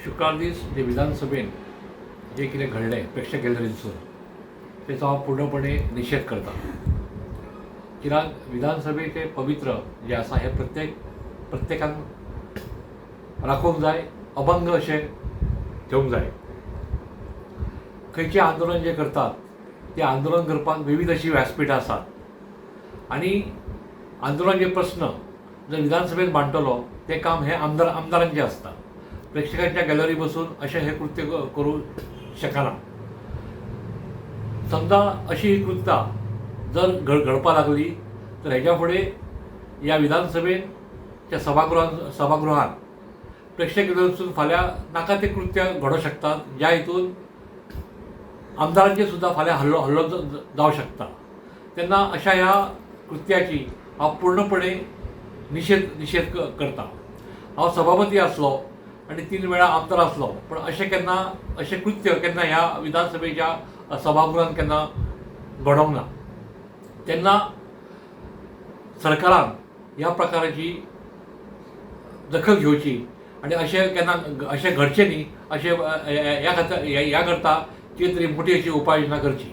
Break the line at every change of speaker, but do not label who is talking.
शुक्रार दीस जे विधानसभेन जे कितें घडलें प्रेक्षक गॅलरींतसून तेचो हांव पूर्णपणे निशेध करता. कित्याक विधानसभेचें पवित्र जे आसा हें प्रत्येकान राखूंक जाय, अभंग अशें ठेवूंक जाय. खंयचें आंदोलन जें करतात तें आंदोलन करपाक विविध अशीं व्यासपीठां आसात आनी आंदोलनाचे प्रस्न जर विधानसभेत मांडटलो तें काम हें आमदारांचें आसता. प्रेक्षकांच्या गॅलरी बसून अशें हें कृत्य करूं शकना. समजा अशी ही कृत्यां जर घडपा लागली तर हेच्या फुडें ह्या विधानसभेच्या सभागृहान प्रेक्षक गॅलरीसून फाल्यां नाका तें कृत्य घडोवंक शकतात, ज्या हितून आमदारांचेर सुद्दां फाल्यां हल्लो जावंक शकता. तेन्ना अशा ह्या कृत्याची हांव पूर्णपणे निशेध करता. हांव सभापती आसलो आनी 3 वेळा आमदार आसलो, पण अशें कृत्य केन्ना ह्या विधानसभेच्या सभागृहान केन्ना घडोवंक ना. तेन्ना सरकारान ह्या प्रकाराची दखल घेवची आनी अशें घडचें न्ही अशें ह्या करता कितें तरी मोठी अशी उपाय योजना करची.